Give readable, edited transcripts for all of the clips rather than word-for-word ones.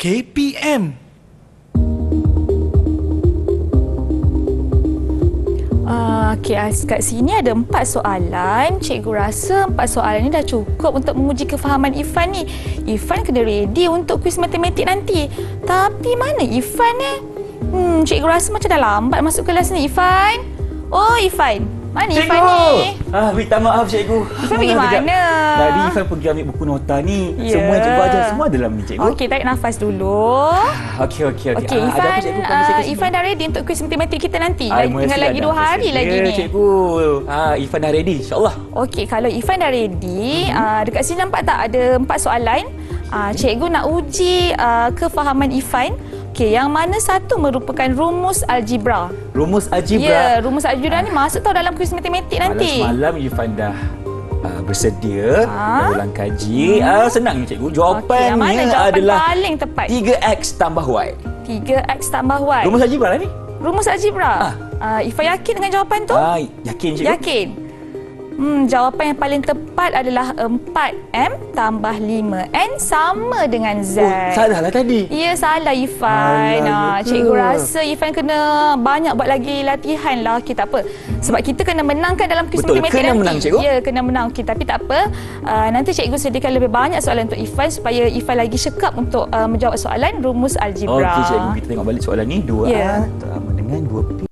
KPM. Kat sini ada 4 soalan. Cikgu rasa 4 soalan ni dah cukup untuk menguji kefahaman Ifan ni. Ifan kena ready untuk kuis matematik nanti. Tapi mana Ifan ni? Cikgu rasa macam dah lambat masuk kelas ni, Ifan. Oh, Ifan. Mana Cikgu! Ifan ni? Minta maaf cikgu. Ifan pergi mana? Tadi Ifan pergi ambil buku nota ni. Ya. Semua yang cikgu ajar semua dalam ni cikgu. Okey, tarik nafas dulu. Okey. Okey, Ada Ifan, apa cikgu? Panggil saya ke sini. Ifan dah ready untuk kuis matematik kita nanti. Mula Tinggal lagi 2 hari lagi ni. Cikgu. Ifan dah ready insya-Allah. Okey, kalau Ifan dah ready, dekat sini nampak tak ada 4 soalan? Cikgu nak uji kefahaman Ifan. Okey, yang mana satu merupakan rumus algebra? Rumus Ya, algebra. rumus algebra ni masuk tau dalam kuis matematik nanti. Semalam Ifan dah bersedia dah ulang kaji. Senang ni cikgu. Okey, yang mana Jawapannya jawapan adalah paling tepat? 3x tambah y. 3x tambah y. Rumus algebra lah ni. Rumus algebra. Ifan yakin dengan jawapan tu? Yakin cikgu. Yakin. Jawapan yang paling tepat adalah 4M tambah 5N sama dengan Z. Salah lah tadi. Ya, salah Ifan. Alah, ya ke? Cikgu rasa Ifan kena banyak buat lagi latihan lah. Okey, tak apa. Sebab kita kena menangkan dalam kuis Betul, matematik kena nanti. menang, cikgu. Ya, kena menang. Okey, tapi tak apa. Nanti cikgu sediakan lebih banyak soalan untuk Ifan supaya Ifan lagi sekap untuk menjawab soalan rumus algebra. Okey cikgu, kita tengok balik soalan ni. 2A Ya. sama dengan 2P.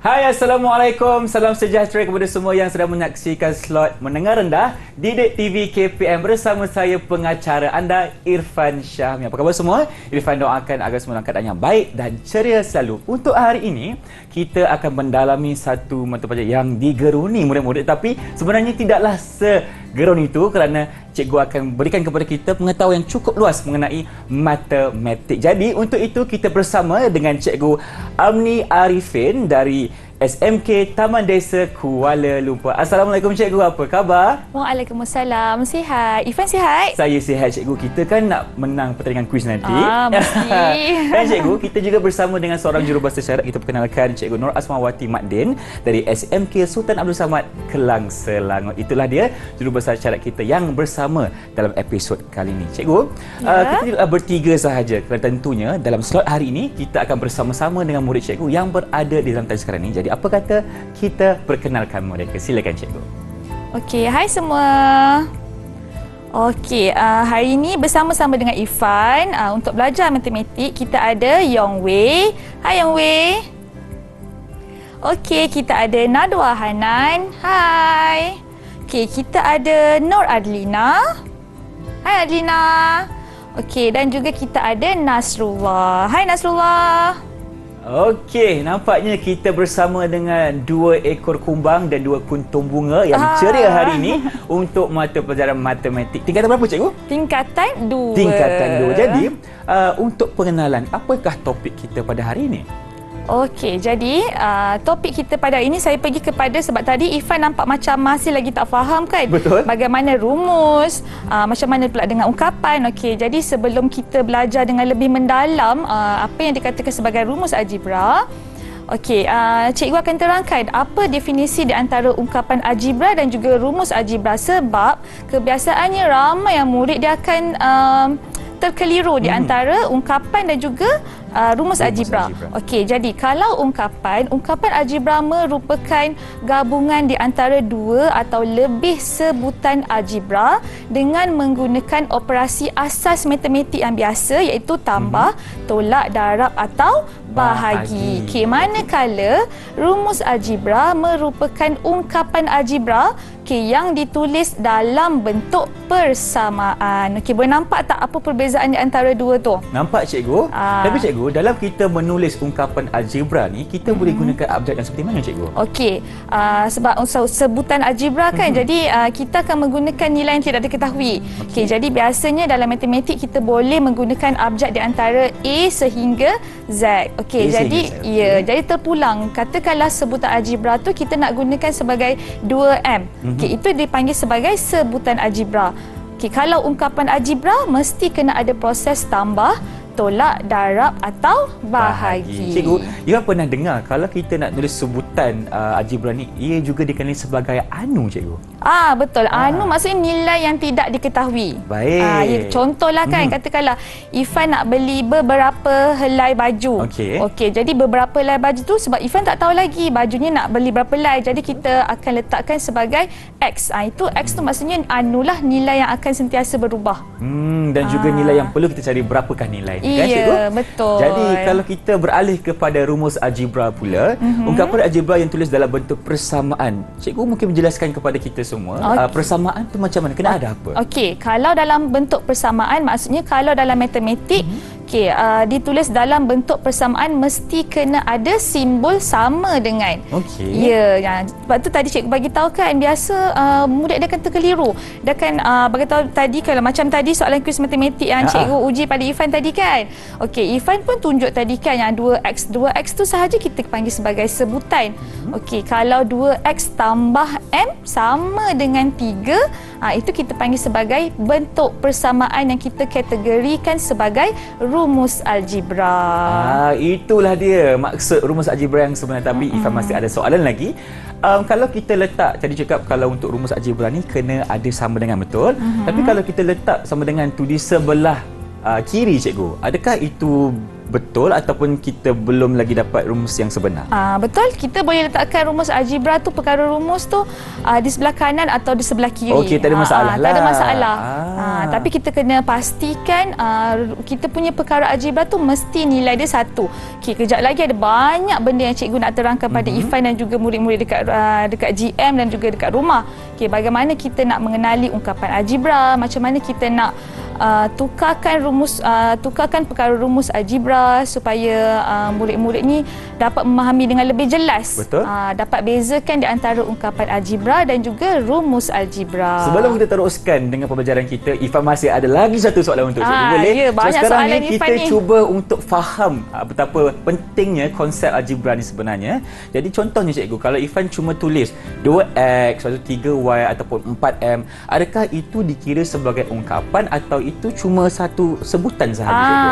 Hai, Assalamualaikum. Salam sejahtera kepada semua yang sedang menyaksikan slot Menengah Rendah Didik TV KPM bersama saya pengacara anda Irfan Syahmi. Apa khabar semua? Irfan doakan agar semua dalam keadaan yang baik dan ceria selalu. Untuk hari ini kita akan mendalami satu mata pelajaran yang digeruni murid-murid, tapi sebenarnya tidaklah segerun itu kerana cikgu akan berikan kepada kita pengetahuan yang cukup luas mengenai matematik. Jadi untuk itu kita bersama dengan Cikgu Amni Arifin dari SMK Taman Desa Kuala Lumpur. Assalamualaikum cikgu, apa khabar? Waalaikumsalam. Sihat. Ifan sihat? Saya sihat cikgu. Kita kan nak menang pertandingan kuis nanti. Mesti. Dan cikgu, kita juga bersama dengan seorang jurubahasa syarat. Kita perkenalkan Cikgu Nur Asmawati Makdin dari SMK Sultan Abdul Samad Kelang Selangor. Itulah dia jurubahasa syarat kita yang bersama dalam episod kali ini. Cikgu, kita tidak bertiga sahaja kerana tentunya dalam slot hari ini kita akan bersama-sama dengan murid cikgu yang berada di dalam talian sekarang ini. Jadi apa kata kita perkenalkan mereka? Silakan cikgu. Okey, hai semua. Okey, hari ini bersama-sama dengan Ifan untuk belajar matematik kita ada Yong Wei. Hai Yong Wei. Okey, kita ada Nadwa Hanan. Hai. Okey, kita ada Nur Adlina. Hai Adlina. Okey, dan juga kita ada Nasrullah. Hai Nasrullah. Okey, nampaknya kita bersama dengan 2 ekor kumbang dan 2 kuntum bunga yang ceria hari ini untuk mata pelajaran matematik. Tingkatan berapa cikgu? Tingkatan 2. Tingkatan 2. Jadi, untuk pengenalan, apakah topik kita pada hari ini? Okey, jadi topik kita pada hari ini saya pergi kepada, sebab tadi Ifan nampak macam masih lagi tak faham kan? Betul. Bagaimana rumus, macam mana pula dengan ungkapan. Okey, jadi sebelum kita belajar dengan lebih mendalam apa yang dikatakan sebagai rumus algebra, okey, cikgu akan terangkan apa definisi di antara ungkapan algebra dan juga rumus algebra, sebab kebiasaannya ramai yang murid dia akan terkeliru di antara ungkapan dan juga rumus algebra. Okey, jadi kalau ungkapan algebra merupakan gabungan di antara 2 atau lebih sebutan algebra dengan menggunakan operasi asas matematik yang biasa, iaitu tambah, tolak, darab atau bahagi. Okey, manakala rumus algebra merupakan ungkapan algebra okey, yang ditulis dalam bentuk persamaan. Okey, boleh nampak tak apa perbezaan di antara dua tu? Nampak cikgu? Tapi cikgu, dalam kita menulis ungkapan algebra ni, kita boleh gunakan abjad yang seperti mana cikgu? Okey, sebab sebutan algebra kan, jadi kita akan menggunakan nilai yang tidak diketahui. Okey, jadi biasanya dalam matematik kita boleh menggunakan abjad di antara A sehingga Z. Okey, jadi jadi terpulang. Katakanlah sebutan algebra tu kita nak gunakan sebagai 2M. Okey, itu dipanggil sebagai sebutan algebra. Okey, kalau ungkapan algebra mesti kena ada proses tambah, tolak, darab atau bahagi. Cikgu, you pernah dengar kalau kita nak tulis sebutan algebra ni, ia juga dikenali sebagai anu, cikgu? Betul. Anu maksudnya nilai yang tidak diketahui. Baik. Contohlah kan, katakanlah Ifan nak beli beberapa helai baju. Okey, jadi beberapa helai baju tu sebab Ifan tak tahu lagi bajunya nak beli berapa helai. Jadi kita akan letakkan sebagai X. Itu X tu maksudnya anulah nilai yang akan sentiasa berubah. Dan juga nilai yang perlu kita cari berapakah nilai. Iya, betul. Jadi kalau kita beralih kepada rumus algebra pula, ungkapan algebra yang tulis dalam bentuk persamaan. Cikgu mungkin menjelaskan kepada kita semua, persamaan tu macam mana? Kena ada apa? Okey, kalau dalam bentuk persamaan maksudnya kalau dalam matematik ditulis dalam bentuk persamaan mesti kena ada simbol sama dengan. Ya, sebab tu tadi cikgu bagi tahu kan, biasa murid dia akan terkeliru. Dia akan bagi tahu tadi kalau macam tadi soalan kuis matematik yang cikgu uji pada Ifan tadi kan. Okey, Ifan pun tunjuk tadi kan yang 2x. 2x tu sahaja kita panggil sebagai sebutan. Okey, kalau 2x tambah m sama dengan 3, itu kita panggil sebagai bentuk persamaan yang kita kategorikan sebagai rumus algebra. Itulah dia maksud rumus algebra yang sebenar. Tapi Ifan masih ada soalan lagi. Kalau kita letak, tadi cakap kalau untuk rumus algebra ni kena ada sama dengan, betul? Tapi kalau kita letak sama dengan tu di sebelah kiri, cikgu, adakah itu betul ataupun kita belum lagi dapat rumus yang sebenar? Betul, kita boleh letakkan rumus algebra tu, perkara rumus tu di sebelah kanan atau di sebelah kiri. Okey, tak ada masalah lah. Tak ada masalah. Tapi kita kena pastikan kita punya perkara algebra tu mesti nilai dia 1. Okey, kejap lagi ada banyak benda yang cikgu nak terangkan pada Ifan dan juga murid-murid dekat GM dan juga dekat rumah. Okey, bagaimana kita nak mengenali ungkapan algebra, macam mana kita nak tukarkan perkara rumus algebra supaya murid-murid ni dapat memahami dengan lebih jelas. Betul. Dapat bezakan di antara ungkapan algebra dan juga rumus algebra. Sebelum kita teruskan dengan pembelajaran kita, Ifan masih ada lagi satu soalan untuk cikgu, boleh? Ya, banyak sekarang soalan ni kita cuba untuk faham betapa pentingnya konsep algebra ni sebenarnya. Jadi contohnya cikgu, kalau Ifan cuma tulis 2x, 3y ataupun 4m, adakah itu dikira sebagai ungkapan atau itu cuma satu sebutan sahaja, cikgu?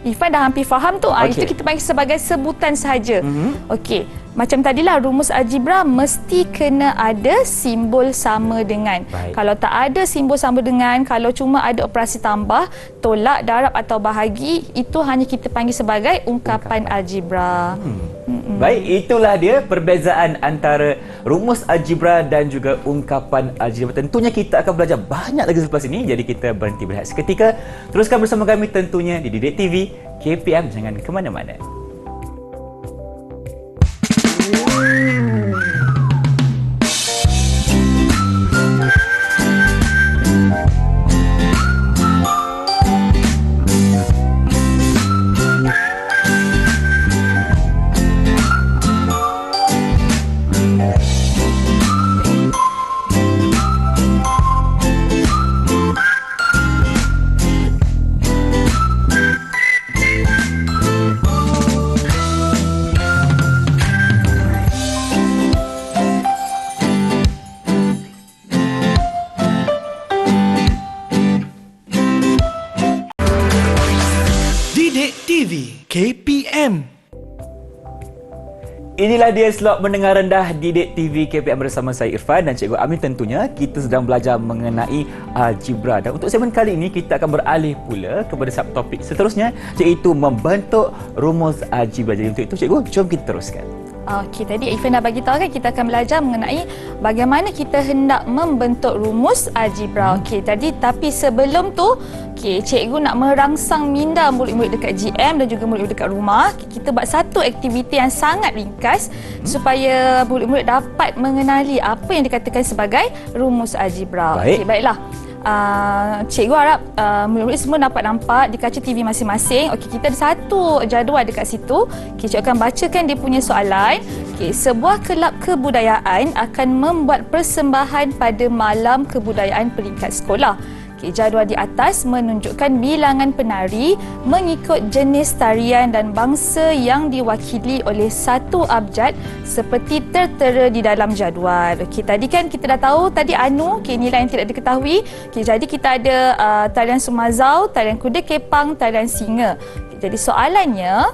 Ifan dah hampir faham tu. Itu kita panggil sebagai sebutan sahaja. Okey, macam tadilah rumus algebra mesti kena ada simbol sama dengan. Kalau tak ada simbol sama dengan, kalau cuma ada operasi tambah, tolak, darab atau bahagi, itu hanya kita panggil sebagai ungkapan algebra. Baik, itulah dia perbezaan antara rumus algebra dan juga ungkapan algebra. Tentunya kita akan belajar banyak lagi selepas ini, jadi kita berhenti berehat seketika. Teruskan bersama kami tentunya di Didik TV KPM, jangan ke mana-mana. KPM. Inilah dia slot mendengar rendah Didik TV KPM bersama saya Irfan dan Cikgu Amin. Tentunya kita sedang belajar mengenai algebra, dan untuk segmen kali ini kita akan beralih pula kepada subtopik seterusnya, iaitu membentuk rumus algebra. Jadi untuk itu Cikgu, jom kita teruskan. Okey, tadi Ifan dah bagi tahu kan kita akan belajar mengenai bagaimana kita hendak membentuk rumus algebra. Okey, tapi sebelum tu, cikgu nak merangsang minda murid-murid dekat GM dan juga murid-murid dekat rumah. Kita buat satu aktiviti yang sangat ringkas supaya murid-murid dapat mengenali apa yang dikatakan sebagai rumus algebra. Baik. Okey, baiklah. Cikgu harap murid-murid semua dapat nampak di kaca TV masing-masing. Okey, kita ada satu jadual dekat situ. Okey, cikgu akan bacakan dia punya soalan. Okey, sebuah kelab kebudayaan akan membuat persembahan pada malam kebudayaan peringkat sekolah. Okey, jadual di atas menunjukkan bilangan penari mengikut jenis tarian dan bangsa yang diwakili oleh satu abjad seperti tertera di dalam jadual. Okey, tadi kan kita dah tahu tadi nilai yang tidak diketahui. Okey, jadi kita ada tarian Sumazau, tarian Kuda Kepang, tarian Singa. Okey, jadi soalannya,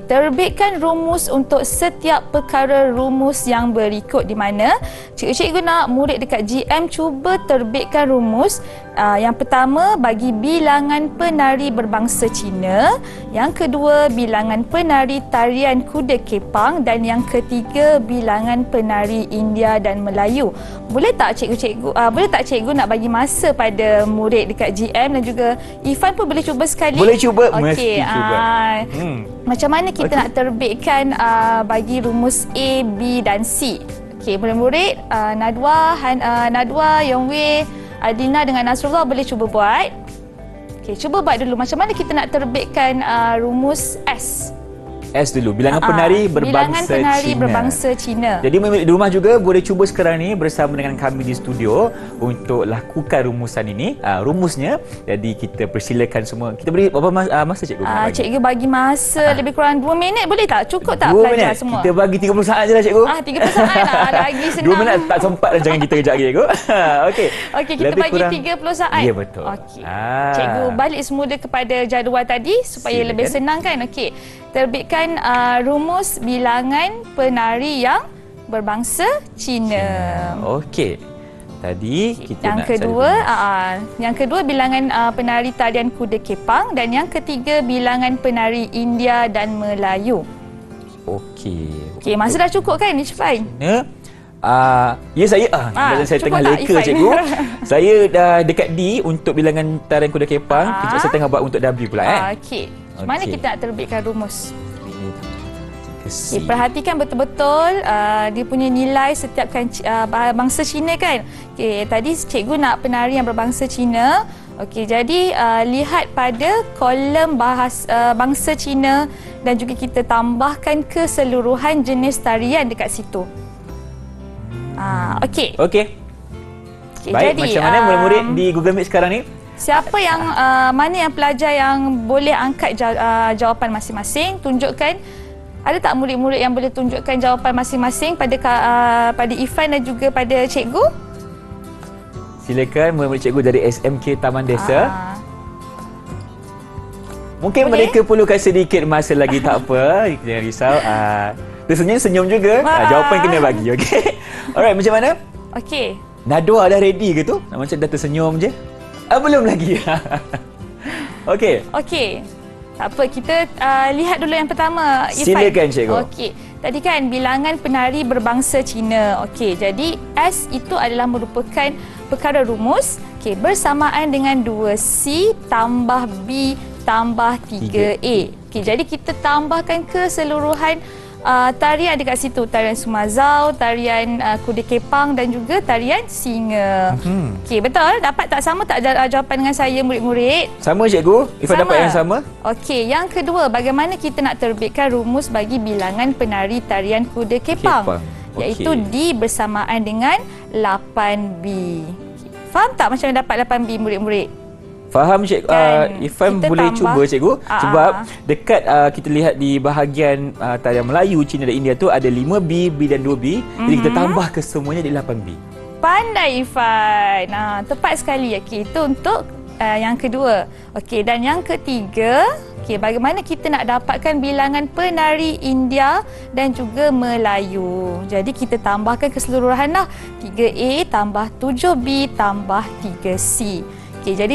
terbitkan rumus untuk setiap perkara rumus yang berikut, di mana cikgu nak murid dekat GM cuba terbitkan rumus. Yang pertama bagi bilangan penari berbangsa Cina, yang kedua bilangan penari tarian Kuda Kepang dan yang ketiga bilangan penari India dan Melayu. Boleh tak cikgu nak bagi masa pada murid dekat GM dan juga Ifan pun boleh cuba sekali? Boleh cuba, mesti cuba. Macam mana kita nak terbitkan bagi rumus A, B dan C? Okey, murid-murid, Nadwa, Yongwei, Adina dengan Nasrullah boleh cuba buat. Okey, cuba buat dulu. Macam mana kita nak terbitkan rumus S? S dulu, bilangan penari berbangsa Cina. Jadi di rumah juga boleh cuba sekarang ni bersama dengan kami di studio untuk lakukan rumusan ini, rumusnya. Jadi kita persilakan semua. Kita beri berapa masa cikgu? Cikgu bagi masa lebih kurang 2 minit, boleh tak? Cukup tak 2 pelajar minit? semua? Kita bagi 30 saat je lah cikgu. 30 saat lah, lagi senang. 2 minit tak sempat rancangan kita kejap lagi cikgu. Okey. Okey, kita bagi 30 saat. Ya, betul. Okey. Cikgu balik semula kepada jadual tadi supaya lebih senang kan? Okey. Terbitkan rumus bilangan penari yang berbangsa Cina. Okey. Tadi kita yang kedua bilangan penari tarian Kuda Kepang dan yang ketiga bilangan penari India dan Melayu. Okey, masa dah cukup kan Ifan? Ya saya saya tengah leka cikgu. Saya dah dekat D untuk bilangan tarian Kuda Kepang. Kejap saya tengah buat untuk W pula Okey. Mana kita nak terbitkan rumus? Perhatikan betul-betul dia punya nilai setiap bangsa Cina kan. Okey, tadi cikgu nak penari yang berbangsa Cina. Okey, jadi lihat pada kolom bangsa Cina dan juga kita tambahkan keseluruhan jenis tarian dekat situ. Okey. Baik, jadi, macam mana murid-murid di Google Meet sekarang ni? Siapa yang mana yang pelajar yang boleh angkat jawapan masing-masing? Tunjukkan. Ada tak murid-murid yang boleh tunjukkan jawapan masing-masing pada Ifan dan juga pada cikgu? Silakan murid-murid cikgu dari SMK Taman Desa. Mungkin boleh? Mereka perlukan sedikit masa lagi, tak apa. Jangan risau. Tersenyum juga. Jawapan kena bagi, okey? Alright, macam mana? Okey. Nadwa dah ready ke tu? Macam dah tersenyum je? Belum lagi. Okey. Tak apa, kita lihat dulu yang pertama. Silakan cikgu. Okey. Tadi kan bilangan penari berbangsa Cina. Okey, jadi S itu adalah merupakan perkara rumus bersamaan dengan 2C tambah B tambah 3A. Okey, jadi kita tambahkan keseluruhan tarian dekat situ, tarian Sumazau, tarian Kuda Kepang dan juga tarian Singa. Okey, betul? Dapat tak sama tak jawapan dengan saya murid-murid? Sama cikgu. Ifan dapat yang sama. Okey, yang kedua, bagaimana kita nak terbitkan rumus bagi bilangan penari tarian Kuda Kepang? Iaitu D bersamaan dengan 8B. Faham tak macam mana dapat 8B murid-murid? Faham cikgu. Ifan boleh cuba cikgu. Sebab dekat kita lihat di bahagian tarian Melayu, Cina dan India tu ada 5B, B dan 2B. Jadi kita tambah ke semuanya di 8B. Pandai Ifan. Tepat sekali. Okey, itu untuk yang kedua. Okey, dan yang ketiga, bagaimana kita nak dapatkan bilangan penari India dan juga Melayu. Jadi kita tambahkan keseluruhan dah. 3A tambah 7B tambah 3C. Okey, jadi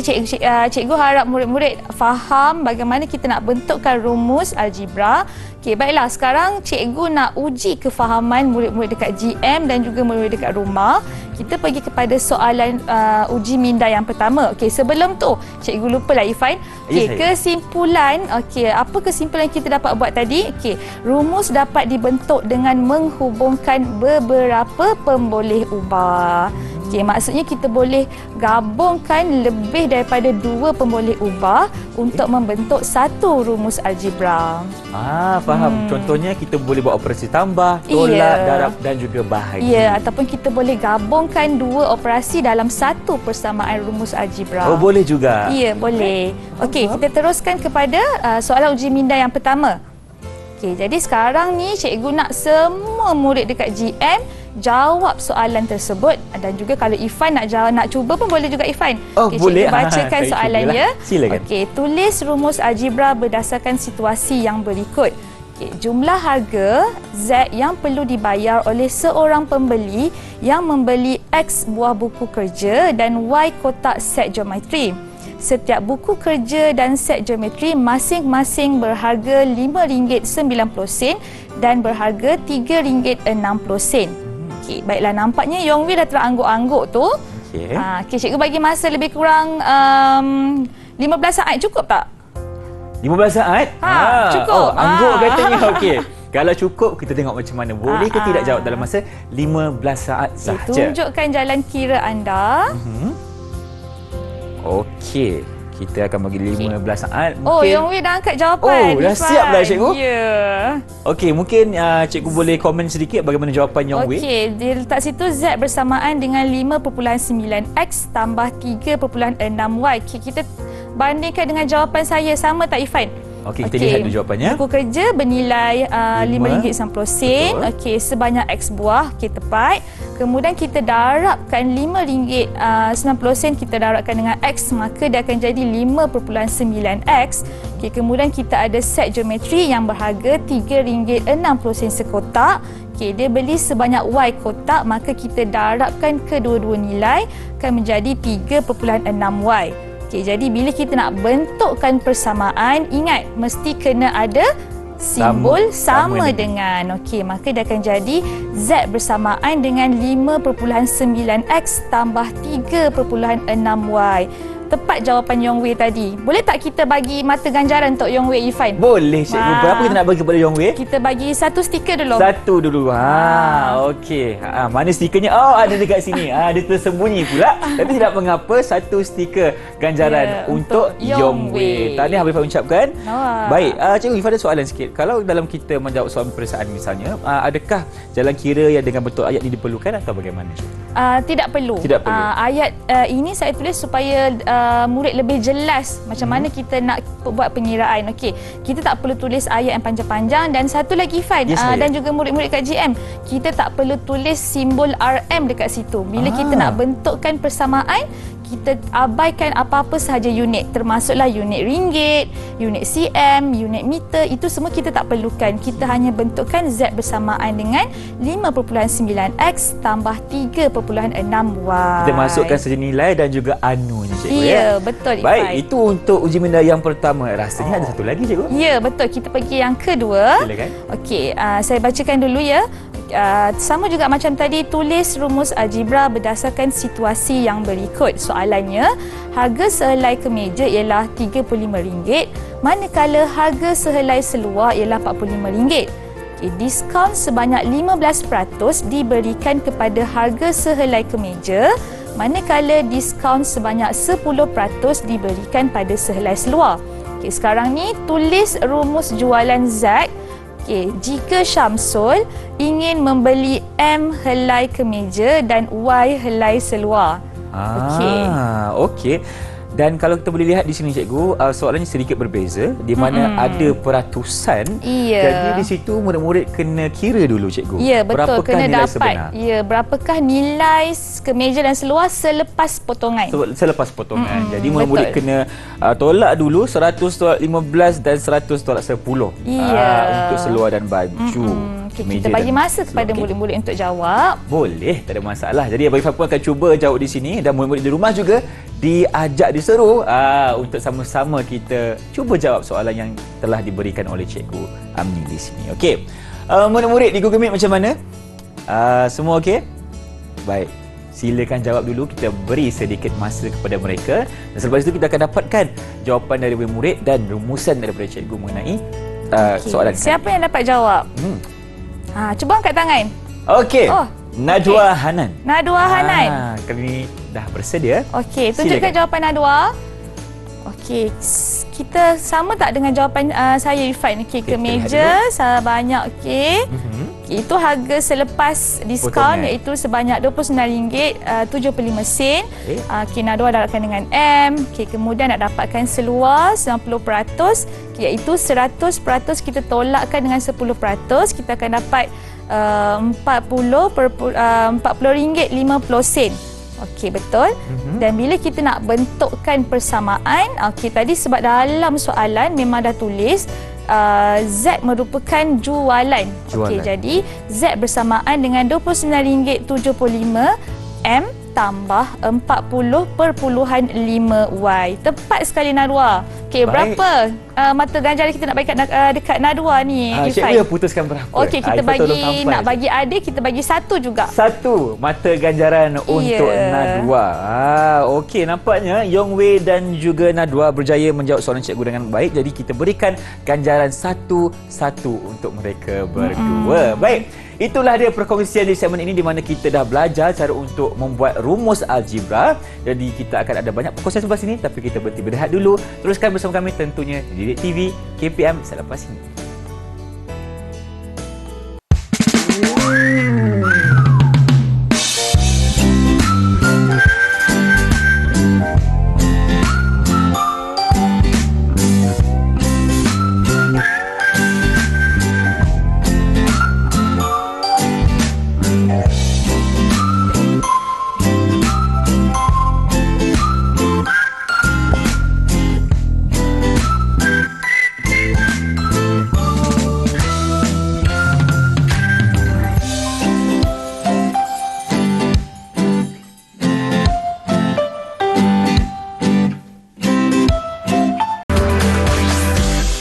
cikgu harap murid-murid faham bagaimana kita nak bentukkan rumus algebra. Okey, baiklah, sekarang cikgu nak uji kefahaman murid-murid dekat GM dan juga murid-murid dekat rumah. Kita pergi kepada soalan uji minda yang pertama. Okey, sebelum tu cikgu lupa lah Ifan. Okey, kesimpulan. Okey, apa kesimpulan kita dapat buat tadi? Okey, rumus dapat dibentuk dengan menghubungkan beberapa pemboleh ubah. Okey, maksudnya kita boleh gabungkan lebih daripada 2 pemboleh ubah untuk membentuk satu rumus algebra. Faham. Contohnya kita boleh buat operasi tambah, tolak, darab dan juga bahagi. Ya, ataupun kita boleh gabungkan 2 operasi dalam satu persamaan rumus algebra. Oh, boleh juga. Ya, boleh. Okey, kita teruskan kepada soalan uji minda yang pertama. Okey, jadi sekarang ni cikgu nak semua murid dekat GM jawab soalan tersebut, dan juga kalau Ifan nak cuba pun boleh juga Ifan. Okey, boleh. Cikgu bacakan soalannya. Silakan. Okey, tulis rumus algebra berdasarkan situasi yang berikut. Okey, jumlah harga Z yang perlu dibayar oleh seorang pembeli yang membeli X buah buku kerja dan Y kotak set geometri. Setiap buku kerja dan set geometri masing-masing berharga RM5.90 dan berharga RM3.60. Okey, baiklah, nampaknya Yong Wei dah terangguk-angguk tu. Okey, cikgu bagi masa lebih kurang 15 saat, cukup tak? 15 saat? Cukup. Angguk katanya. Okey. Kalau cukup, kita tengok macam mana. Boleh ke tidak jawab dalam masa 15 saat sahaja? Tunjukkan jalan kira anda. Okey. Kita akan bagi 15 saat. Oh, Yong Wei dah angkat jawapan. Oh, dah siap dah cikgu? Ya. Okey, mungkin cikgu boleh komen sedikit bagaimana jawapan Yong Wei? Okey, dia letak situ Z bersamaan dengan 5.9X tambah 3.6Y. Okay, kita bandingkan dengan jawapan saya, sama tak Ifan? Okey, kita lihat dulu jawapannya. Buku kerja bernilai RM5.90. Okey, sebanyak X buah. Okey, tepat. Kemudian kita darabkan RM5.90, kita darabkan dengan X, maka dia akan jadi 5.9X. Okey, kemudian kita ada set geometri yang berharga RM3.60 sekotak. Okey, dia beli sebanyak Y kotak, maka kita darabkan kedua-dua nilai akan menjadi 3.6Y. Okey, jadi bila kita nak bentukkan persamaan, ingat mesti kena ada simbol sama dengan. Okey, maka dia akan jadi Z bersamaan dengan 5.9X tambah 3.6Y. Tepat jawapan Yong Wei tadi. Boleh tak kita bagi mata ganjaran untuk Yong Wei, Ifan? Boleh, cikgu. Berapa kita nak bagi kepada Yong Wei? Kita bagi 1 stiker dulu. 1 dulu. Okey. Mana stikernya? Oh, ada dekat sini. Dia tersembunyi pula. Tapi tidak mengapa, 1 stiker ganjaran untuk Yong Wei. Tahniah Habibah ucapkan. Baik, cikgu, Ifan ada soalan sikit. Kalau dalam kita menjawab soalan perasaan misalnya, adakah jalan kira yang dengan bentuk ayat ini diperlukan atau bagaimana, cikgu? Tidak perlu. Tidak perlu. Ayat ini saya tulis supaya murid lebih jelas macam mana kita nak buat pengiraan. Okey, kita tak perlu tulis ayat yang panjang-panjang, dan satu lagi Fan, dan juga murid-murid kat GM, kita tak perlu tulis simbol RM dekat situ. Bila kita nak bentukkan persamaan, kita abaikan apa-apa sahaja unit, termasuklah unit ringgit, unit cm, unit meter, itu semua kita tak perlukan. Kita hanya bentukkan Z bersamaan dengan 5.9X tambah 3.6Y. Kita masukkan saja nilai dan juga anunya, cikgu. Ya, betul. Baik, itu untuk uji minda yang pertama. Rasanya ada satu lagi, cikgu. Ya, betul. Kita pergi yang kedua. Silakan. Okey, saya bacakan dulu ya. Sama juga macam tadi, tulis rumus algebra berdasarkan situasi yang berikut. Soalannya, harga sehelai kemeja ialah RM35, manakala harga sehelai seluar ialah RM45. Okay, diskaun sebanyak 15% diberikan kepada harga sehelai kemeja, manakala diskaun sebanyak 10% diberikan pada sehelai seluar. Okay, sekarang ni tulis rumus jualan Z. Okey, jika Syamsul ingin membeli M helai kemeja dan Y helai seluar. Okey. Dan kalau kita boleh lihat di sini, cikgu, soalannya sedikit berbeza di mana ada peratusan. Jadi di situ murid-murid kena kira dulu, cikgu. Ya, betul. Berapakah kena nilai dapat. sebenar? Ya, berapakah nilai kemeja dan seluar selepas potongan? Selepas potongan. Jadi murid-murid kena tolak dulu 100 tolak 15 dan 100 tolak 10. Untuk seluar dan baju. Okay, Meja kita bagi dan masa slot, kepada okey. murid-murid untuk jawab. Boleh, tak ada masalah. Jadi Abang Irfan pun akan cuba jawab di sini dan murid-murid di rumah juga diajak diseru untuk sama-sama kita cuba jawab soalan yang telah diberikan oleh Cikgu Amni di sini. Okey. Murid-murid di Google Meet macam mana? Semua okey? Baik. Silakan jawab dulu, kita beri sedikit masa kepada mereka dan selepas itu kita akan dapatkan jawapan daripada murid dan rumusan daripada cikgu mengenai soalan Siapa kali yang dapat jawab? Cuba angkat tangan. Okey. Oh, Najwa Hanan. Najwa Hanan. Kali ni dah bersedia. Okey, tunjukkan Silakan. jawapan Najwa. Okey, kita sama tak dengan jawapan saya Irfan? Okey, Kita kemeja sebanyak okey. Itu harga selepas diskaun Potongan. iaitu sebanyak RM29.75. Okey, Najwa dapatkan dengan M. Okey, kemudian nak dapatkan seluar 90%, iaitu 100% kita tolakkan dengan 10%, kita akan dapat RM40.50. Okey, betul. Dan bila kita nak bentukkan persamaan, okey, tadi sebab dalam soalan memang dah tulis Z merupakan jualan. Okey, jadi Z bersamaan dengan RM29.75 M tambah 40.5Y. Tepat sekali Najwa. Okey, berapa mata ganjaran kita nak bagi dekat Najwa ni, Irfan? Cikgu yang putuskan berapa? Okey, kita nak bagi adik, kita bagi 1 juga. 1 mata ganjaran untuk Najwa. Okey, nampaknya Yong Wei dan juga Najwa berjaya menjawab soalan cikgu dengan baik. Jadi kita berikan ganjaran 1-1 untuk mereka berdua. Baik, itulah dia perkongsian di segmen ini di mana kita dah belajar cara untuk membuat rumus algebra. Jadi kita akan ada banyak perkongsian sebelah sini, tapi kita berhenti berehat dulu. Teruskan bersama kami tentunya di Didik TV KPM selepas ini.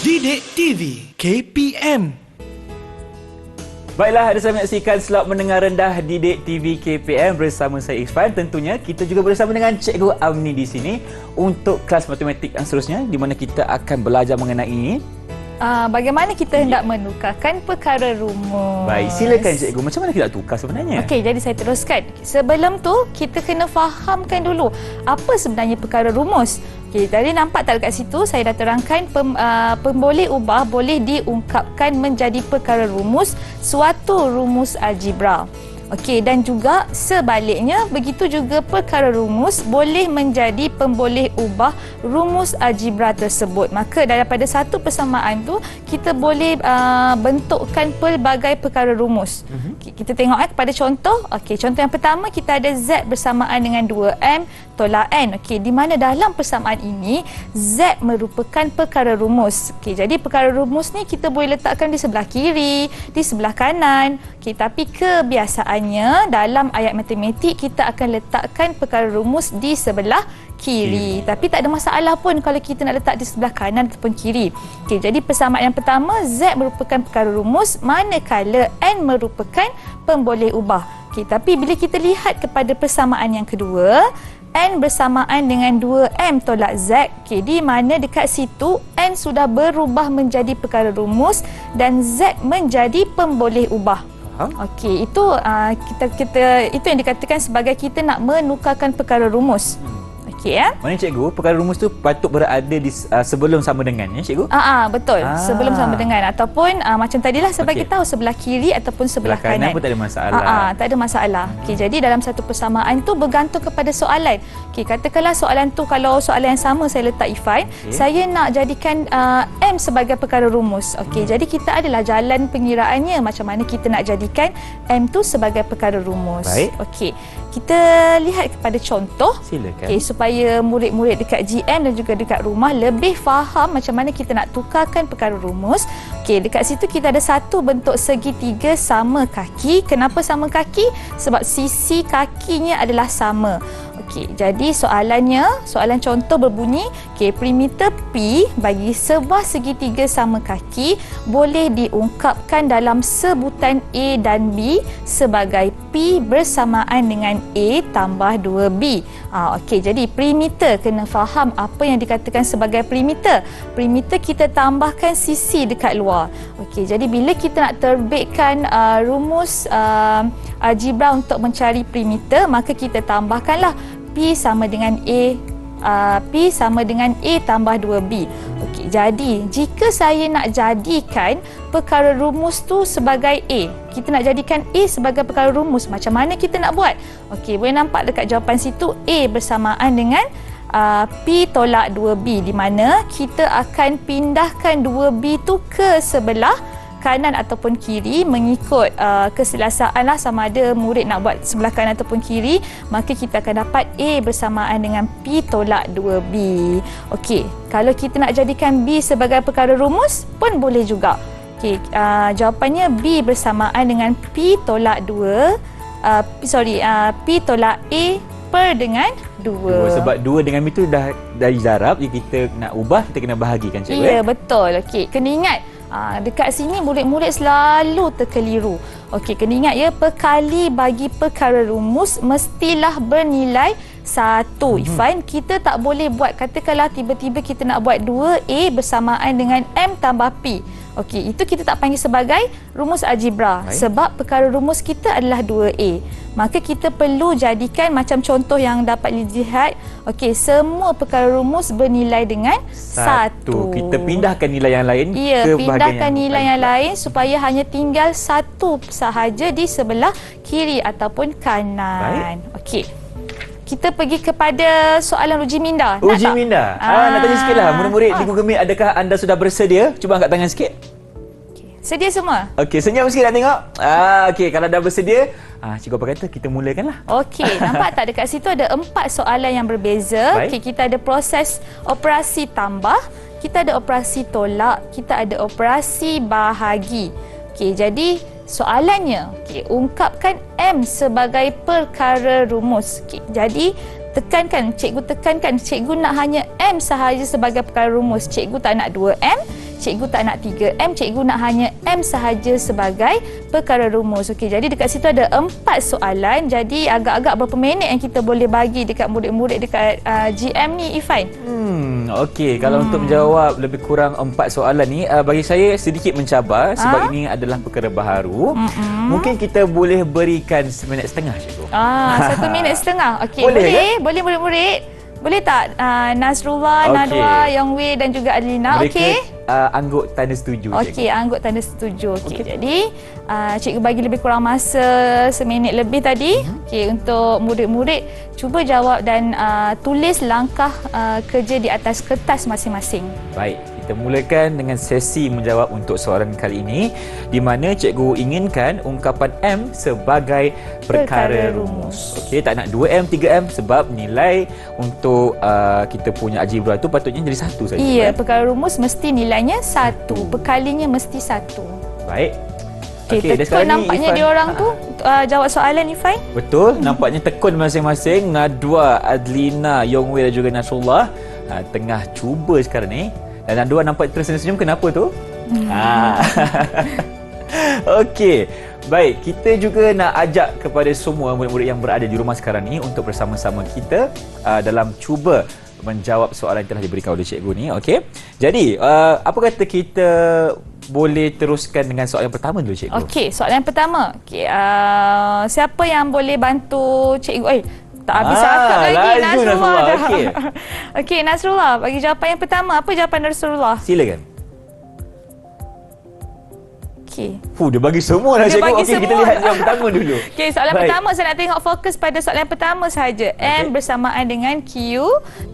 Didik TV KPM. Baiklah, ada saya menyaksikan slot mendengar rendah Didik TV KPM bersama saya Irfan. Tentunya kita juga bersama dengan Cikgu Amni di sini untuk kelas matematik yang seterusnya di mana kita akan belajar mengenai Bagaimana kita hendak menukarkan perkara rumus. Baik, silakan cikgu. Macam mana kita nak tukar sebenarnya? Okey, jadi saya teruskan. Sebelum tu, kita kena fahamkan dulu apa sebenarnya perkara rumus. Okey, tadi nampak tak dekat situ saya dah terangkan pemboleh ubah boleh diungkapkan menjadi perkara rumus suatu rumus algebra. Okey, dan juga sebaliknya, begitu juga perkara rumus boleh menjadi pemboleh ubah rumus algebra tersebut. Maka daripada satu persamaan tu kita boleh bentukkan pelbagai perkara rumus. Kita tengok kepada contoh. Okey, contoh yang pertama kita ada Z bersamaan dengan 2M tolak N. Okey, di mana dalam persamaan ini Z merupakan perkara rumus. Okey, jadi perkara rumus ni kita boleh letakkan di sebelah kiri, di sebelah kanan. Okey, tapi kebiasaannya dalam ayat matematik kita akan letakkan perkara rumus di sebelah kiri. Tapi tak ada masalah pun kalau kita nak letak di sebelah kanan ataupun kiri. Okey, jadi persamaan yang pertama Z merupakan perkara rumus manakala N merupakan pemboleh ubah. Okey, tapi bila kita lihat kepada persamaan yang kedua, N bersamaan dengan 2M tolak Z. Okey, di mana dekat situ N sudah berubah menjadi perkara rumus dan Z menjadi pemboleh ubah. Okey, itu itu yang dikatakan sebagai kita nak menukarkan perkara rumus. Okey ya. Mana cikgu, perkara rumus tu patut berada di sebelum sama dengan ya cikgu? Betul. Sebelum sama dengan ataupun macam tadilah saya bagi tahu sebelah kiri ataupun sebelah kanan. Pun tak ada masalah. Tak ada masalah. Okey, jadi dalam satu persamaan tu bergantung kepada soalan. Okey, katakanlah soalan tu kalau soalan yang sama saya letak Ifan, saya nak jadikan M sebagai perkara rumus. Okey, jadi kita adalah jalan pengiraannya macam mana kita nak jadikan M tu sebagai perkara rumus. Baik. Okey, kita lihat kepada contoh. Silakan. Okey, supaya supaya murid-murid dekat GM dan juga dekat rumah lebih faham macam mana kita nak tukarkan perkara rumus. Okey, dekat situ kita ada satu bentuk segitiga sama kaki. Kenapa sama kaki? Sebab sisi kakinya adalah sama. Okey, jadi soalan contoh berbunyi, perimeter P bagi sebuah segitiga sama kaki boleh diungkapkan dalam sebutan A dan B sebagai P bersamaan dengan A tambah 2B. Okey, jadi perimeter, kena faham apa yang dikatakan sebagai perimeter. Perimeter kita tambahkan sisi dekat luar. Okey, jadi bila kita nak terbitkan rumus algebra untuk mencari perimeter, maka kita tambahkanlah P sama dengan A tambah 2B. Okey, jadi jika saya nak jadikan perkara rumus tu sebagai A, kita nak jadikan A sebagai perkara rumus, macam mana kita nak buat? Okey, boleh nampak dekat jawapan situ A bersamaan dengan P tolak 2B, di mana kita akan pindahkan 2B tu ke sebelah kanan ataupun kiri mengikut keselesaan lah, sama ada murid nak buat sebelah kanan ataupun kiri, maka kita akan dapat A bersamaan dengan P tolak 2B. Okey, kalau kita nak jadikan B sebagai perkara rumus pun boleh juga. Okey, jawapannya B bersamaan dengan P tolak P tolak A per dengan 2. Sebab 2 dengan B tu dah dari darab, jadi kita nak ubah, kita kena bahagikan, cikgu. Ya, betul. Okey, kena ingat dekat sini murid-murid selalu terkeliru. Okey, kena ingat ya, perkali bagi perkara rumus mestilah bernilai 1. Ifan, kita tak boleh buat, katakanlah tiba-tiba kita nak buat 2A bersamaan dengan M tambah P. Okey, itu kita tak panggil sebagai rumus algebra. Sebab perkara rumus kita adalah 2A. Maka kita perlu jadikan macam contoh yang dapat dilihat. Okey, semua perkara rumus bernilai dengan 1. Kita pindahkan nilai yang lain ke pindahkan yang nilai yang lain supaya hanya tinggal 1 sahaja di sebelah kiri ataupun kanan. Okey, kita pergi kepada soalan uji minda. Uji minda. Nak tanya sikitlah, murid-murid di Google Meet, adakah anda sudah bersedia? Cuba angkat tangan sikit. Sedia semua? Okey, senyum sikit nak tengok. Okey, kalau dah bersedia, cikgu apa kata kita mulakanlah. Okey, nampak tak dekat situ ada 4 soalan yang berbeza. Okey, kita ada proses operasi tambah, kita ada operasi tolak, kita ada operasi bahagi. Okey, jadi soalannya, ungkapkan M sebagai perkara rumus. Okey, jadi cikgu nak hanya M sahaja sebagai perkara rumus. Cikgu tak nak 2M, cikgu tak nak 3M, cikgu nak hanya M sahaja sebagai perkara rumus. Okey, jadi dekat situ ada 4 soalan. Jadi agak-agak berapa minit yang kita boleh bagi dekat murid-murid dekat GM ni, Ifan? Okey, kalau untuk menjawab lebih kurang 4 soalan ni, bagi saya sedikit mencabar sebab ini adalah perkara baharu. Mungkin kita boleh berikan 1.5 minit, cikgu. 1 minit setengah. Okey, boleh murid-murid. Boleh tak Nasrullah, Nadwa, Yongwei dan juga Adlina? Okey. Angguk tanda setuju. Okey, angguk tanda setuju. Okey, jadi cikgu bagi lebih kurang masa 1 minit lebih tadi. Okey, untuk murid-murid cuba jawab dan tulis langkah kerja di atas kertas masing-masing. Baik, kita mulakan dengan sesi menjawab untuk soalan kali ini, di mana cikgu inginkan ungkapan M sebagai perkara rumus. Okey, tak nak 2M, 3M sebab nilai untuk kita punya algebra tu patutnya jadi 1 saja. Ya, perkara rumus mesti nilainya 1. Perkalinya mesti 1. Baik. Okey, tekun nampaknya diorang tu jawab soalan, Ifan. Betul, nampaknya tekun masing-masing. Nadwa, Adlina, Yongwei dan juga Nasrullah tengah cuba sekarang ni. Dan Nadwa nampak tersenyum-senyum, kenapa tu? Okey, baik, kita juga nak ajak kepada semua murid-murid yang berada di rumah sekarang ni untuk bersama-sama kita dalam cuba menjawab soalan yang telah diberikan oleh cikgu ni. Okey, jadi apa kata kita boleh teruskan dengan soalan yang pertama dulu, cikgu? Okey, soalan yang pertama. Okey, siapa yang boleh bantu cikgu? Tak habis cakap lagi, Nasrullah. Okey, Nasrullah, bagi jawapan yang pertama. Apa jawapan Nasrullah? Silakan. Okey. Dia bagi semua lah, cikgu. Okey, kita lihat yang pertama dulu. Okey, soalan pertama saya nak tengok fokus pada soalan pertama sahaja. M bersamaan dengan Q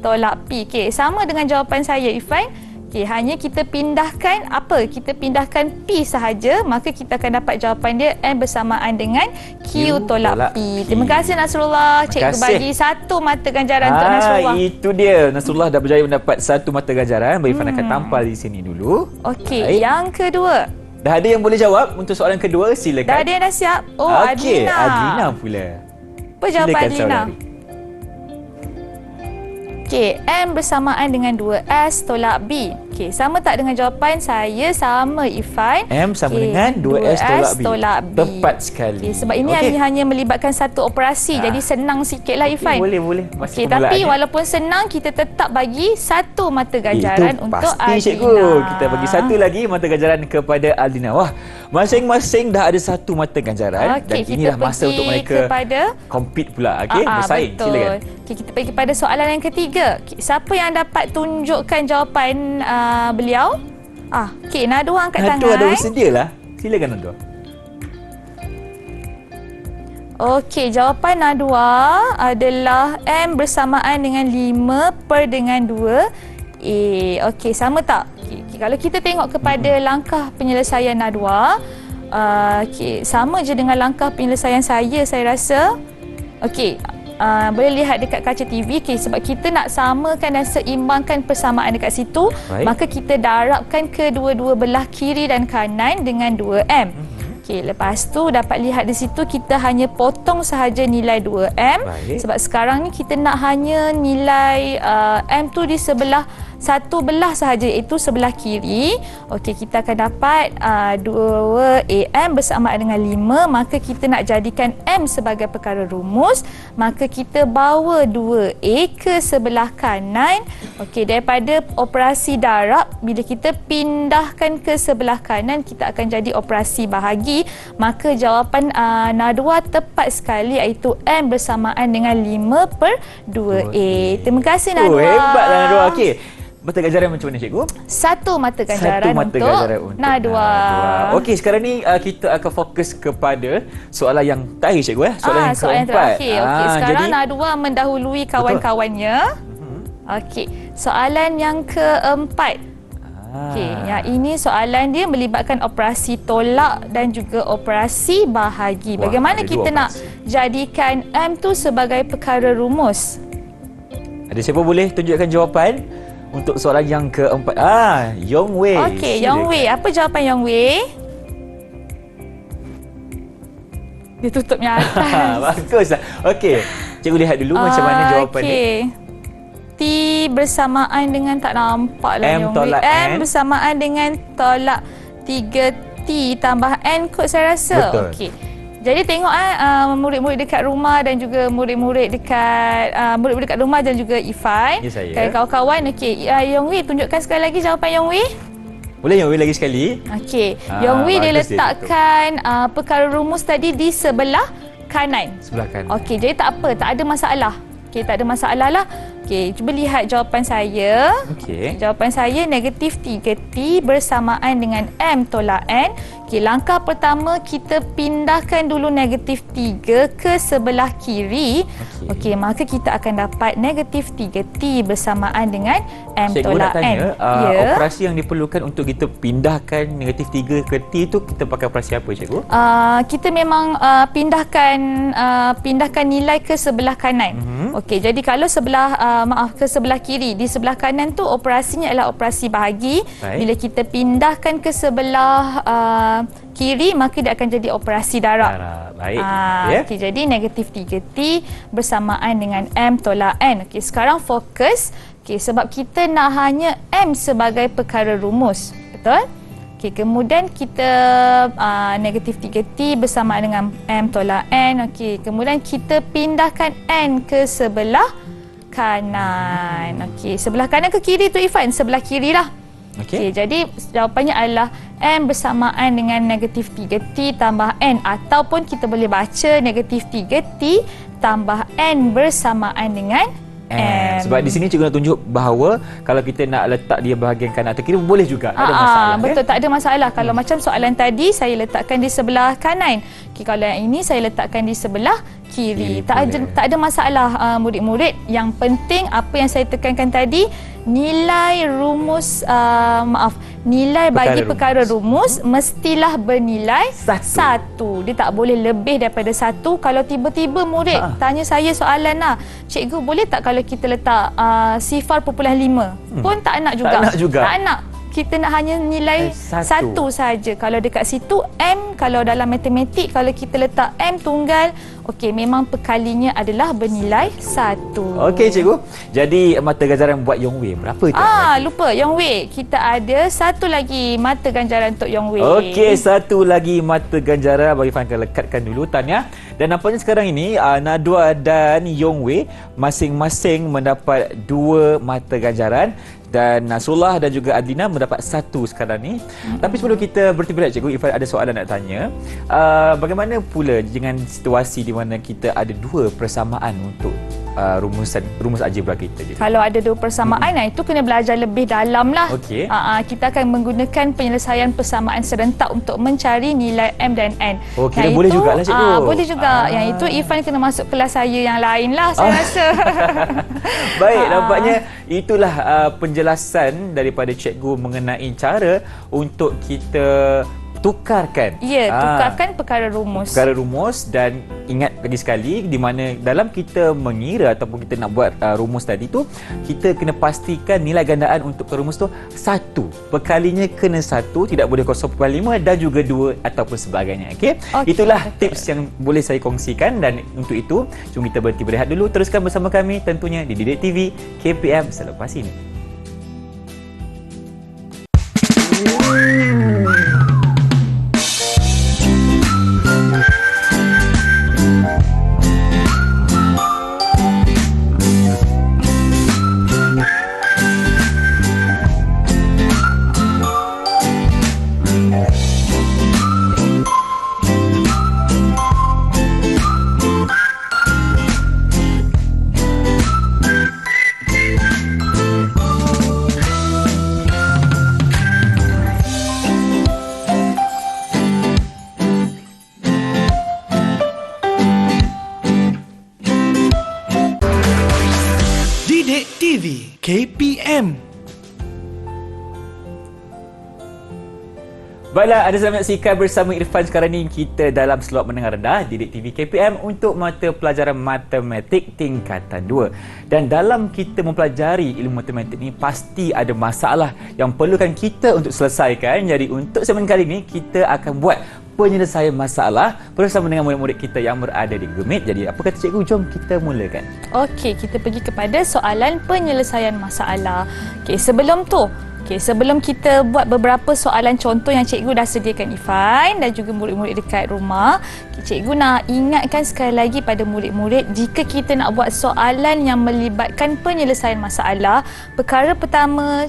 tolak P. Okey, sama dengan jawapan saya, Ifan. Okey, hanya kita pindahkan apa? Kita pindahkan P sahaja, maka kita akan dapat jawapan dia M bersamaan dengan Q tolak P. Terima kasih Nasrullah. Cikgu bagi 1 mata ganjaran untuk Nasrullah. Itu dia. Nasrullah dah berjaya mendapat 1 mata ganjaran. Irfan akan tampal di sini dulu. Okey, yang kedua. Dah ada yang boleh jawab untuk soalan kedua? Silakan. Dah ada yang dah siap? Oh, Okey, Adlina. Adlina pula. Apa jawapan Silakan, Adlina? saudari. Okey, M bersamaan dengan 2S tolak B. Okey, sama tak dengan jawapan saya? Sama, Irfan. M sama dengan 2S tolak B. Tepat sekali. Okey, sebab ini hanya melibatkan satu operasi. Jadi senang sikitlah, Irfan. Boleh. Okey, tapi walaupun senang, kita tetap bagi 1 mata ganjaran itu untuk pasti, Adlina. Cikgu. Kita bagi 1 lagi mata ganjaran kepada Adlina. Wah, masing-masing dah ada 1 mata ganjaran. Dan inilah masa untuk mereka compete pula. Okey, bersaing. Betul. Silakan. Okay, kita pergi kepada soalan yang ketiga. Siapa yang dapat tunjukkan jawapan beliau? Okey, Nadwa angkat tangan. Nadwa dah bersedia lah. Silakan Nadwa. Okey, jawapan Nadwa adalah M bersamaan dengan 5 per dengan 2A. Okey, sama tak? Okay, kalau kita tengok kepada langkah penyelesaian Nadwa, sama je dengan langkah penyelesaian saya rasa. Okey, boleh lihat dekat kaca TV. Sebab kita nak samakan dan seimbangkan persamaan dekat situ. Baik. Maka kita darabkan kedua-dua belah kiri dan kanan dengan 2M. Lepas tu dapat lihat di situ kita hanya potong sahaja nilai 2M. Baik. Sebab sekarang ni kita nak hanya nilai M tu di sebelah satu belah sahaja, iaitu sebelah kiri. Okey, kita akan dapat 2AM bersamaan dengan 5. Maka kita nak jadikan M sebagai perkara rumus. Maka kita bawa 2A ke sebelah kanan. Okey, daripada operasi darab, bila kita pindahkan ke sebelah kanan, kita akan jadi operasi bahagi. Maka jawapan Nadwa tepat sekali, iaitu M bersamaan dengan 5 per 2A. Terima kasih Nadwa. Hebatlah Nadwa. Okey. Mata ganjaran macam mana, Cikgu? 1 mata ganjaran untuk Nadwa. Okey, sekarang ni kita akan fokus kepada soalan yang terakhir, Cikgu. Soalan yang keempat. Okey, sekarang jadi, Nadwa mendahului kawan-kawannya. Okey, soalan yang keempat. Okey, yang ini soalan dia melibatkan operasi tolak dan juga operasi bahagi. Bagaimana kita nak jadikan M tu sebagai perkara rumus? Ada siapa boleh tunjukkan jawapan untuk soalan yang keempat? Yong Wei. Okey, Yong Wei. Apa jawapan Yong Wei? Dia tutupnya atas. Baguslah. Okey, cikgu lihat dulu macam mana jawapan dia. T bersamaan dengan, tak nampak lah M tolak M bersamaan dengan tolak 3T tambah N kot saya rasa. Betul. Okey. Jadi tengok murid-murid dekat rumah dan juga murid-murid dekat rumah dan juga Ifai. Ya, saya. Kawan-kawan, okey. Yong Wei, tunjukkan sekali lagi jawapan Yong Wei. Boleh Yong Wei lagi sekali? Okey. Yong Wei dia letakkan perkara rumus tadi di sebelah kanan. Sebelah kanan. Okey, jadi tak apa, tak ada masalah. Okey, tak ada masalah lah. Okey, cuba lihat jawapan saya. Okey. Jawapan saya negatif 3T bersamaan dengan M tolak N. Okey, langkah pertama kita pindahkan dulu negatif 3 ke sebelah kiri. Okey, maka kita akan dapat negatif 3T bersamaan dengan M Cikgu tolak nak tanya, N. operasi yang diperlukan untuk kita pindahkan negatif 3 ke T tu kita pakai operasi apa, Cikgu? Kita memang pindahkan nilai ke sebelah kanan. Okey, jadi kalau ke sebelah kiri, di sebelah kanan tu operasinya adalah operasi bahagi. Baik. Bila kita pindahkan ke sebelah kiri, maka dia akan jadi operasi darab. Baik. Okey, jadi negatif 3T bersamaan dengan M tolak N. Okey, sekarang fokus. Okey, sebab kita nak hanya M sebagai perkara rumus. Betul? Okey, kemudian kita negatif 3T bersamaan dengan M tolak N. Okey, kemudian kita pindahkan N ke sebelah kanan. Okey, sebelah kanan ke kiri tu Ifan? Sebelah kiri lah. Okey, jadi jawapannya adalah M bersamaan dengan negatif 3T tambah N, ataupun kita boleh baca negatif 3T tambah N bersamaan dengan M. Sebab di sini cikgu nak tunjuk bahawa kalau kita nak letak dia bahagian kanan atau kiri boleh juga, tak ada masalah. Betul, tak ada masalah. Kalau macam soalan tadi saya letakkan di sebelah kanan. Okay, kalau yang ini saya letakkan di sebelah kiri. Tak ada masalah murid-murid. Yang penting apa yang saya tekankan tadi, nilai rumus nilai bagi perkara rumus mestilah bernilai satu. Dia tak boleh lebih daripada satu. Kalau tiba-tiba murid tanya saya soalan lah, cikgu boleh tak kalau kita letak 0.5 pun tak nak juga. Tak nak. Kita nak hanya nilai satu saja. Kalau dekat situ M, kalau dalam matematik kalau kita letak M tunggal, okey, memang perkalinya adalah bernilai 1. Okey cikgu. Jadi mata ganjaran buat Yong Wei berapa tu? Lupa Yong Wei. Kita ada satu lagi mata ganjaran untuk Yong Wei. Okey, satu lagi mata ganjaran bagi Fan akan lekatkan dulu Tanya. Dan nampaknya sekarang ini Nadwa dan Yong Wei masing-masing mendapat 2 mata ganjaran. Dan Nasrullah dan juga Adlina mendapat 1 sekarang ni. Tapi sebelum kita berhenti berehat cikgu, Irfan ada soalan nak tanya. Bagaimana pula dengan situasi di mana kita ada 2 persamaan untuk rumus algebra kita je? Kalau ada 2 persamaan, itu kena belajar lebih dalam lah. Okey. Kita akan menggunakan penyelesaian persamaan serentak untuk mencari nilai M dan N. Okey, dah boleh jugalah cikgu. Boleh juga. Yang itu Irfan kena masuk kelas saya yang lain lah, saya rasa. Baik, nampaknya itulah penjelasan daripada cikgu mengenai cara untuk kita tukarkan. Ya, tukarkan perkara rumus. Perkara rumus, dan ingat lagi sekali di mana dalam kita mengira ataupun kita nak buat rumus tadi tu, kita kena pastikan nilai gandaan untuk rumus tu 1. Perkalinya kena 1, tidak boleh 0.5 dan juga 2 ataupun sebagainya. Okey. Itulah tips yang boleh saya kongsikan, dan untuk itu jom kita berhenti berehat dulu. Teruskan bersama kami tentunya di Didik TV KPM selepas ini. Didik TV KPM. Baiklah, anda sedang menyaksikan bersama Irfan sekarang ni kita dalam slot menengah rendah Didik TV KPM untuk mata pelajaran matematik tingkatan 2. Dan dalam kita mempelajari ilmu matematik ni pasti ada masalah yang perlukan kita untuk selesaikan. Jadi untuk segmen kali ni kita akan buat penyelesaian masalah bersama dengan murid-murid kita yang berada di Google Meet. Jadi apa kata cikgu, jom kita mulakan. Okey, kita pergi kepada soalan penyelesaian masalah. Sebelum kita buat beberapa soalan contoh yang cikgu dah sediakan Ifan dan juga murid-murid dekat rumah, cikgu nak ingatkan sekali lagi pada murid-murid, jika kita nak buat soalan yang melibatkan penyelesaian masalah, perkara pertama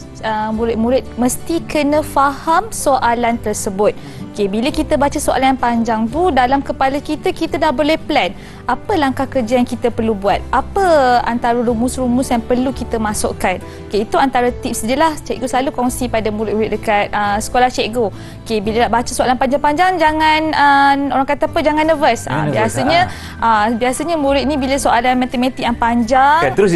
murid-murid mesti kena faham soalan tersebut. Bila kita baca soalan yang panjang tu, dalam kepala kita dah boleh plan apa langkah kerja yang kita perlu buat, apa antara rumus-rumus yang perlu kita masukkan. Itu antara tips dia lah cikgu selalu kongsi pada murid-murid dekat sekolah cikgu. Bila nak baca soalan panjang-panjang, jangan orang kata apa, jangan nervous. Biasanya murid ni bila soalan matematik yang panjang terus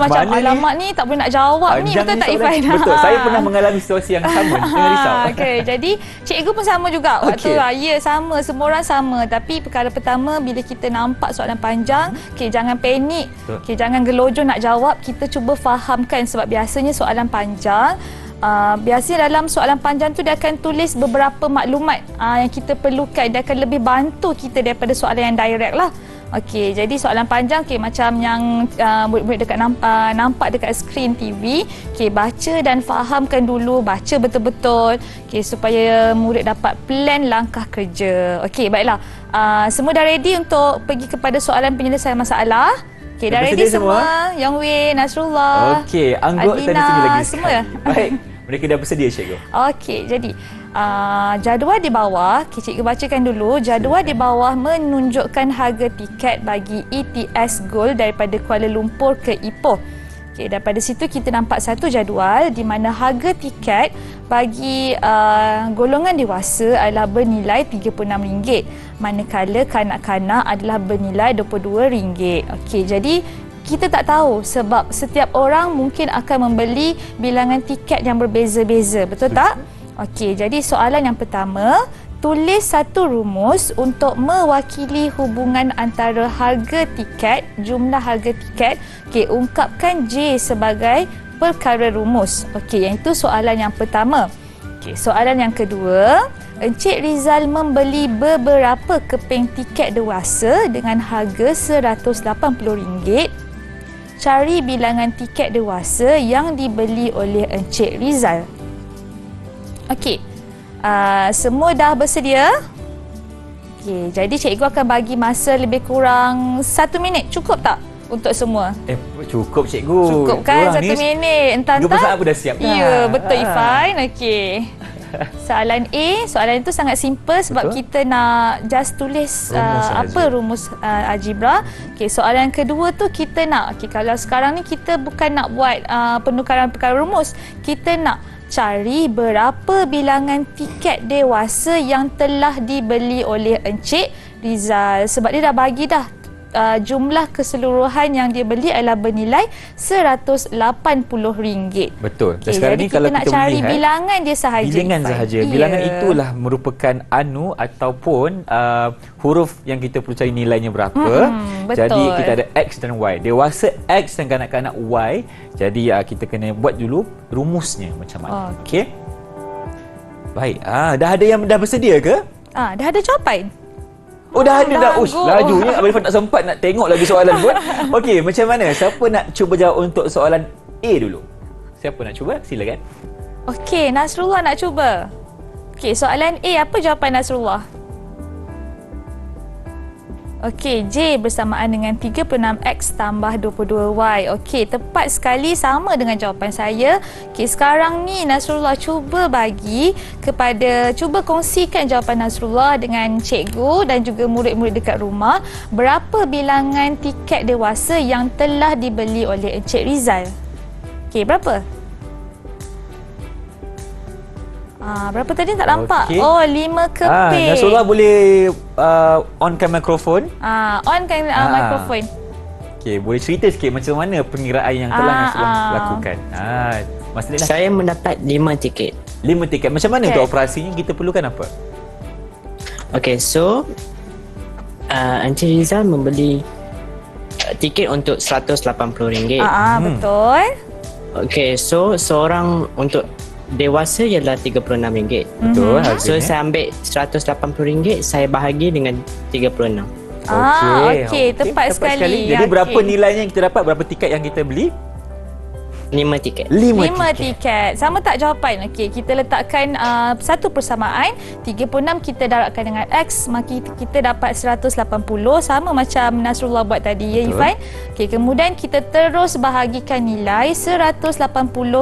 macam alamak ni tak boleh nak jawab ni, betul tak Ifan? Betul, saya pernah mengalami situasi yang sama. Jangan risau. Jadi cikgu pun sama juga waktu raya, sama, semua orang sama. Tapi perkara pertama, bila kita nampak soalan panjang, jangan panik, jangan gelojoh nak jawab. Kita cuba fahamkan, sebab biasanya soalan panjang, biasanya dalam soalan panjang tu dia akan tulis beberapa maklumat yang kita perlukan. Dia akan lebih bantu kita daripada soalan yang direct lah. Jadi soalan panjang macam yang murid-murid dekat nampak dekat skrin TV, baca dan fahamkan dulu, baca betul-betul supaya murid dapat plan langkah kerja. Baiklah. Semua dah ready untuk pergi kepada soalan penyelesaian masalah? Dah ready semua? Yong Wei, Nasrullah, Adlina, semua? Baik, mereka dah bersedia cikgu. Jadi jadual di bawah, cikgu bacakan dulu. Jadual di bawah menunjukkan harga tiket bagi ETS Gold daripada Kuala Lumpur ke Ipoh. Daripada situ kita nampak satu jadual di mana harga tiket bagi golongan dewasa adalah bernilai RM36, manakala kanak-kanak adalah bernilai RM22. Jadi kita tak tahu sebab setiap orang mungkin akan membeli bilangan tiket yang berbeza-beza. Betul tak? Okey, jadi soalan yang pertama, tulis satu rumus untuk mewakili hubungan antara harga tiket, jumlah harga tiket. Okey, ungkapkan J sebagai perkara rumus. Okey, yang itu soalan yang pertama. Okey, soalan yang kedua, Encik Rizal membeli beberapa keping tiket dewasa dengan harga RM180. Cari bilangan tiket dewasa yang dibeli oleh Encik Rizal. Okey, semua dah bersedia? Okey, jadi cikgu akan bagi masa lebih kurang 1 minit. Cukup tak untuk semua? Cukup cikgu. Cukup kan 1 minit? Entah-entah. Juga aku dah siap dah. Ya, betul Ifan. Okey. Soalan A, soalan itu sangat simple sebab betul. kita nak just tulis rumus algebra. Okey, soalan kedua tu kita nak, kalau sekarang ni kita bukan nak buat penukaran perkara rumus, kita nak cari berapa bilangan tiket dewasa yang telah dibeli oleh Encik Rizal. Sebab dia dah bagi dah jumlah keseluruhan yang dia beli adalah bernilai RM180. Betul. Dan Okay, sekarang jadi ni kalau nak kita cari melihat, bilangan dia sahaja. bilangan sahaja. Bilangan itulah merupakan ataupun huruf yang kita perlu cari nilainya berapa. Betul. Jadi kita ada X dan Y. Dewasa X dan kanak-kanak Y. Jadi kita kena buat dulu rumusnya macam mana. Okey. Baik. Dah ada yang dah bersedia ke? Dah ada jawapan. Oh dah ada dah. Bagus. Lajunya Abang Irfan tak sempat nak tengok lagi soalan pun. Okey, macam mana? Siapa nak cuba jawab untuk soalan A dulu? Siapa nak cuba? Silakan. Okey, Nasrullah nak cuba. Okey, soalan A, apa jawapan Nasrullah? Okey, J bersamaan dengan 36X tambah 22Y. Okey, tepat sekali, sama dengan jawapan saya. Okey, sekarang ni Nasrullah cuba kongsikan jawapan Nasrullah dengan cikgu dan juga murid-murid dekat rumah. Berapa bilangan tiket dewasa yang telah dibeli oleh Encik Rizal? Okey, berapa? Berapa tadi tak nampak? Okey. Oh, 5 keping. Nasrullah boleh onkan mikrofon. Onkan mikrofon. Okey, boleh cerita sikit macam mana pengiraan yang telah Nasrullah lakukan? Maksudnya Saya mendapat 5 tiket. 5 tiket. Macam mana untuk operasinya? Kita perlukan apa? Okey, so Encik Rizal membeli tiket untuk RM180. Betul. Okey, so seorang untuk dewasa ialah RM36. Betul, harganya. So saya ambil RM180, saya bahagi dengan 36. Okey, tepat sekali. Jadi berapa nilainya yang kita dapat? Berapa tiket yang kita beli? 5 tiket. 5 tiket. Sama tak jawapan? Okey, kita letakkan satu persamaan. 36 kita darabkan dengan X, maka kita dapat 180, sama macam Nasrullah buat tadi. Ya, Ifan? Okey, kemudian kita terus bahagikan nilai 180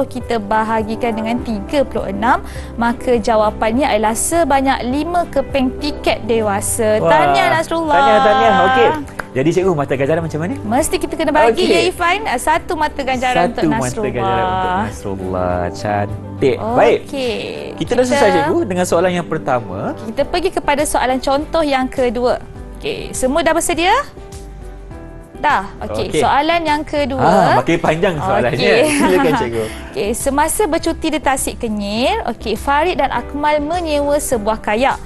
kita bahagikan dengan 36, maka jawapannya adalah sebanyak 5 keping tiket dewasa. Tahniah Nasrullah. Tahniah. Okey. Jadi cikgu, mata ganjaran macam mana? Mesti kita kena bagi, ya Ifan. Satu mata ganjaran untuk Nasrullah. Satu mata ganjaran untuk Nasrullah. Cantik. Baik. Kita dah selesai cikgu dengan soalan yang pertama. Kita pergi kepada soalan contoh yang kedua. Okey, semua dah bersedia? Dah. Okey, soalan yang kedua. Makin panjang soalannya. Silakan cikgu. Okey, semasa bercuti di Tasik Kenyir, Farid dan Akmal menyewa sebuah kayak.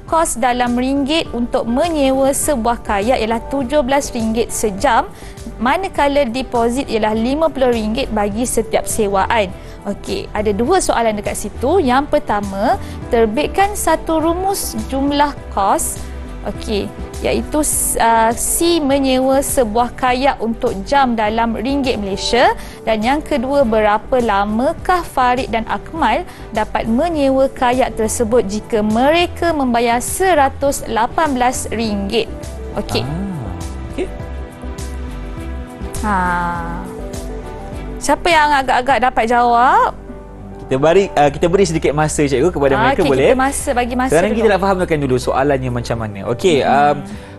Kos dalam ringgit untuk menyewa sebuah kayak ialah RM17 sejam, manakala deposit ialah RM50 bagi setiap sewaan. Okey, ada dua soalan dekat situ. Yang pertama, terbitkan satu rumus jumlah kos. Okey, iaitu C menyewa sebuah kayak untuk jam dalam ringgit Malaysia, dan yang kedua, berapa lamakah Farid dan Akmal dapat menyewa kayak tersebut jika mereka membayar RM118. Okey. Siapa yang agak-agak dapat jawab? Kita beri sedikit masa cikgu kepada mereka, boleh? Kita bagi masa sekarang dulu. Kita nak fahamkan dulu soalannya macam mana. Okey,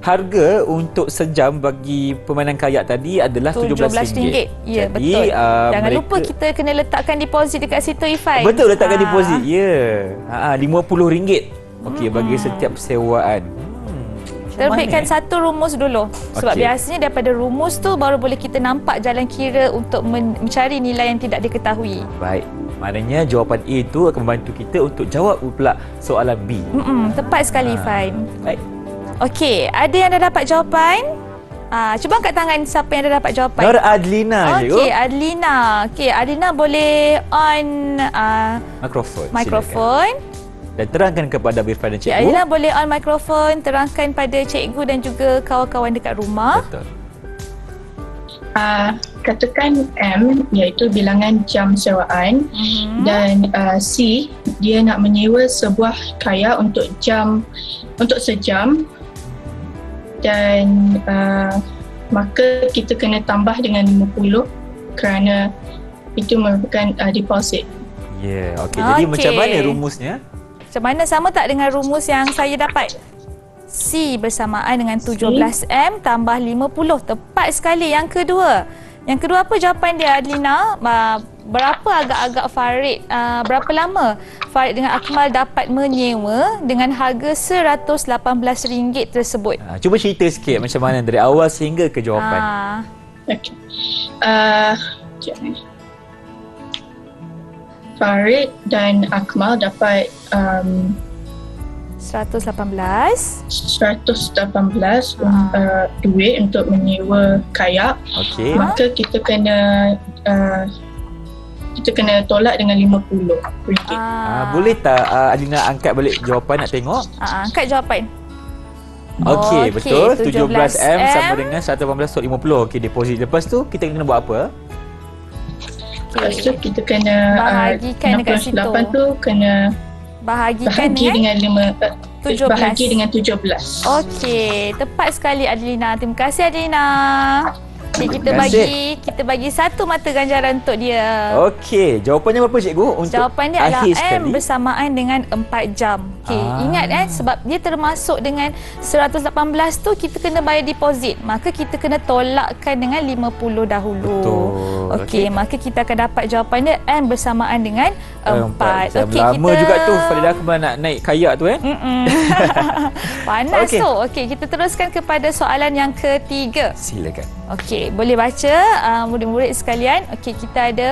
harga untuk sejam bagi permainan kayak tadi adalah RM17. Ya, jadi, betul. Jangan lupa kita kena letakkan deposit dekat situ, Ifai. Betul, letakkan deposit. Ya. RM50. Okey, bagi setiap sewaan. Terbitkan satu rumus dulu. Sebab Okey. biasanya daripada rumus tu baru boleh kita nampak jalan kira untuk mencari nilai yang tidak diketahui. Baik. Maknanya jawapan A itu akan membantu kita untuk jawab pula soalan B. Tepat sekali, Fain. Baik. Okey, ada yang dah dapat jawapan? Cuba angkat tangan siapa yang dah dapat jawapan. Nur Adlina, cikgu. Okey, Adlina. Okey, Adlina boleh on mikrofon. Dan terangkan kepada Irfan dan cikgu. Adlina boleh on mikrofon, terangkan pada cikgu dan juga kawan-kawan dekat rumah. Betul. Katakan M iaitu bilangan jam sewaan dan C dia nak menyewa sebuah kayak untuk sejam dan maka kita kena tambah dengan 50 kerana itu merupakan deposit. Ya, okey. Jadi Okey. macam mana rumusnya? Macam mana, sama tak dengan rumus yang saya dapat? C bersamaan dengan 17M tambah 50. Tepat sekali. Yang kedua apa jawapan dia, Adlina? Berapa agak-agak Farid, berapa lama Farid dengan Akmal dapat menyewa dengan harga RM118 tersebut? Cuba cerita sikit macam mana dari awal sehingga ke jawapan. Okey. Sekejap ni. Farid dan Akmal dapat 118. 118 duit untuk menyewa kayak. Okey. Maka kita kena tolak dengan RM50. Boleh tak Adlina angkat balik jawapan nak tengok? Angkat jawapan. Okey, betul. 17M 17M sama dengan 118.50. Okey, deposit. Lepas tu kita kena buat apa? Lepas tu kita kena Bahagikan dekat situ. 68 tu kena Bahagikan bahagi dengan dengan 17. bahagi dengan 17. Okey, tepat sekali Adlina. Terima kasih Adlina. Okay, Terima kasih. kita bagi satu mata ganjaran untuk dia. Okey, jawapannya berapa cikgu? Untuk Jawapan dia adalah akhir M sekali. bersamaan dengan 4 jam. Okey, ingat sebab dia termasuk dengan 118 tu kita kena bayar deposit. Maka kita kena tolakkan dengan 50 dahulu. Betul. Okey, maka kita akan dapat jawapan dia M bersamaan dengan 4. Okey, lama juga tu Farida Akmal nak naik kayak tu Panas Okey. tu. Okey, kita teruskan kepada soalan yang ketiga. Silakan. Okey, boleh baca murid-murid sekalian. Okey, kita ada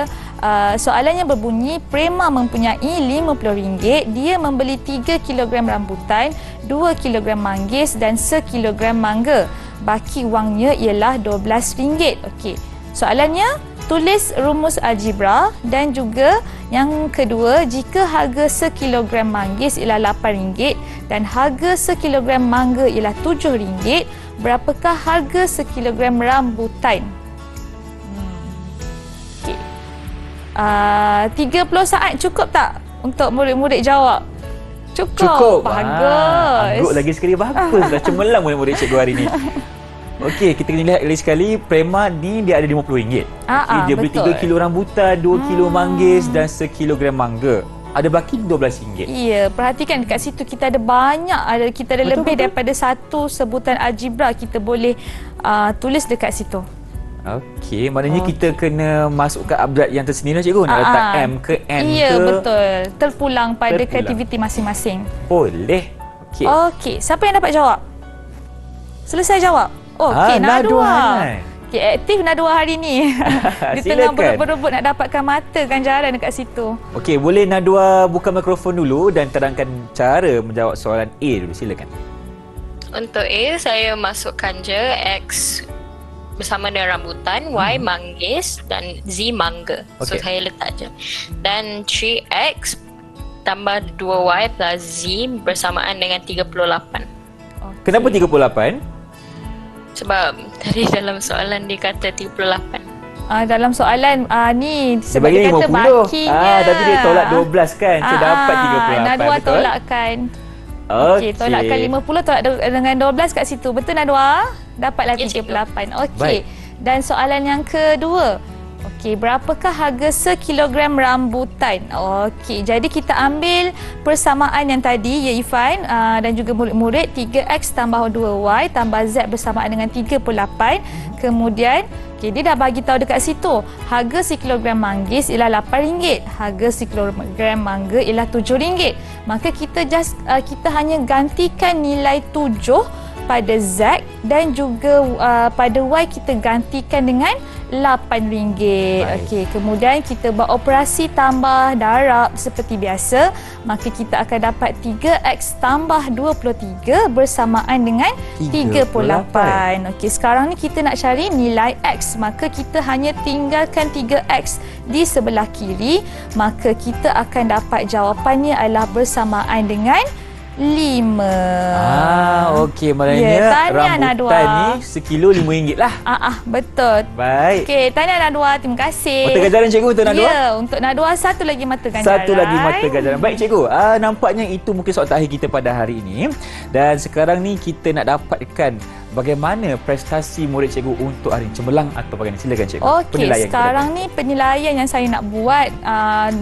soalan yang berbunyi Prema mempunyai RM50. Dia membeli 3 kg rambutan, 2 kg manggis dan 1 kg mangga. Baki wangnya ialah RM12. Okey. Soalannya, tulis rumus algebra dan juga yang kedua, jika harga 1 kg manggis ialah RM8 dan harga 1 kg mangga ialah RM7, berapakah harga 1 kg rambutan? Okey. 30 saat cukup tak untuk murid-murid jawab? Cukup. Bagus. Angguk lagi sekali bagus. Dah cemerlang murid-murid cikgu hari ni. Okey, kita kena lihat lagi sekali. Prema ni dia ada RM50. Okey, dia beli betul. 3 kilo rambutan, 2 kilo manggis dan 1 kilogram mangga. Ada baki RM12. Ya, perhatikan dekat situ kita ada banyak, kita ada lebih daripada satu sebutan algebra kita boleh tulis dekat situ. Okey, maknanya kita kena masukkan abjad yang tersendiri cikgu. Nak letak M ke N ke? Ya, betul. Terpulang pada kreativiti masing-masing. Boleh. Okey. Okey, siapa yang dapat jawab? Selesai jawab? Okey, Nadwa. Okey, aktif Nadwa hari ni. Dia tengah berebut-berebut nak dapatkan mata ganjaran dekat situ. Okey, boleh Nadwa buka mikrofon dulu dan terangkan cara menjawab soalan A dulu. Silakan. Untuk A, saya masukkan je X bersama dengan rambutan, Y manggis dan Z mangga. So Okey. saya letak je. Dan 3X tambah 2Y plus Z bersamaan dengan 38. Kenapa 38? Sebab tadi dalam soalan dia kata 38. Dalam soalan ni Dia sebab bagi dia kata 50. bakinya. Tapi dia tolak 12 kan. So dapat 38. Nadwa betul? tolakkan. Okey, tolakkan 50 tolak dengan 12 kat situ. Betul Nadwa? Dapatlah Ya, 38. Okey. Baik. Dan soalan yang kedua. Okey, berapakah harga 1 kilogram rambutan? Okey, jadi kita ambil persamaan yang tadi, ya Ifan dan juga murid-murid, 3X tambah 2Y tambah Z bersamaan dengan 38. Kemudian, okey, dia dah bagi tahu dekat situ, harga 1 kilogram manggis ialah RM8, harga 1 kilogram mangga ialah RM7. Maka kita hanya gantikan nilai 7 pada Z dan juga pada Y kita gantikan dengan RM8. Okey, kemudian kita buat operasi tambah darab seperti biasa, maka kita akan dapat 3X tambah 23 bersamaan dengan 38. Okey, sekarang ni kita nak cari nilai X, maka kita hanya tinggalkan 3X di sebelah kiri, maka kita akan dapat jawapannya adalah bersamaan dengan 5. Okey, maknanya rambutan ni sekilo RM5 lah. Betul. Baik. Okey, tahniah Nadwa, terima kasih. Mata ganjaran cikgu untuk Nadwa? Ya, untuk Nadwa satu lagi mata ganjaran. Satu lagi mata ganjaran. Baik cikgu, nampaknya itu mungkin soalan terakhir kita pada hari ini. Dan sekarang ni kita nak dapatkan bagaimana prestasi murid cikgu untuk hari ini, cemerlang atau bagaimana? Silakan cikgu. Okey, sekarang ni penilaian yang saya nak buat,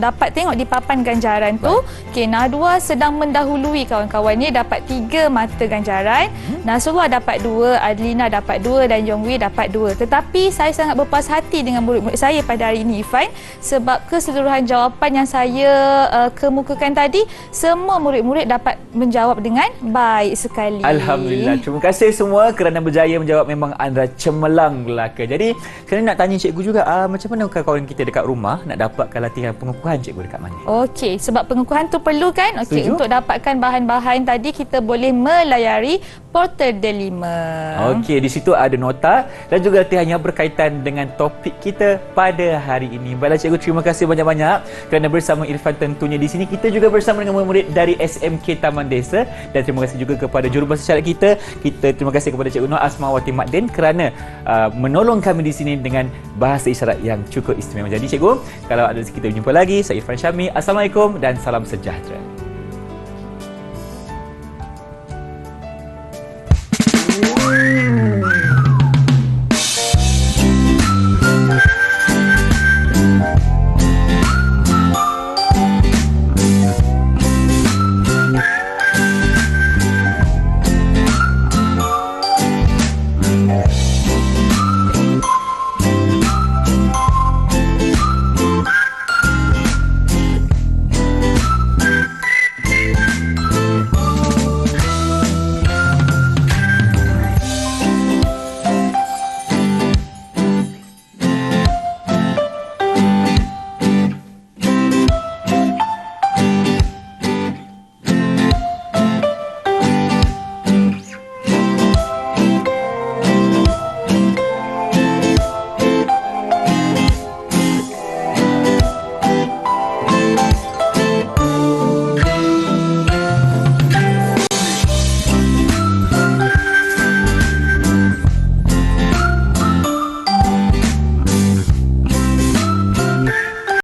dapat tengok di papan ganjaran tu. Okey, Nadwa sedang mendahului kawan-kawannya, dapat 3 mata ganjaran. Nasrullah dapat 2, Adlina dapat 2 dan Yongwi dapat 2. Tetapi saya sangat berpuas hati dengan murid-murid saya pada hari ini, Irfan, sebab keseluruhan jawapan yang saya kemukakan tadi, semua murid-murid dapat menjawab dengan baik sekali. Alhamdulillah. Terima kasih semua kerana berjaya menjawab. Memang anda cemerlang belaka. Jadi, kerana nak tanya cikgu juga, macam mana kawan kita dekat rumah nak dapatkan latihan pengukuhan cikgu dekat mana? Okey, sebab pengukuhan tu perlu kan? Okey, untuk dapatkan bahan-bahan tadi kita boleh melayari portal Delima. Okey, di situ ada nota dan juga latihan yang berkaitan dengan topik kita pada hari ini. Baiklah cikgu, terima kasih banyak-banyak kerana bersama Irfan tentunya di sini. Kita juga bersama dengan murid-murid dari SMK Taman Desa, dan terima kasih juga kepada jurubahasa isyarat kita. Kita terima kasih kepada Cikgu Nur Asmawati Makdin kerana menolong kami di sini dengan bahasa isyarat yang cukup istimewa. Jadi cikgu, kalau ada kita berjumpa lagi, saya Irfan Syami. Assalamualaikum dan salam sejahtera.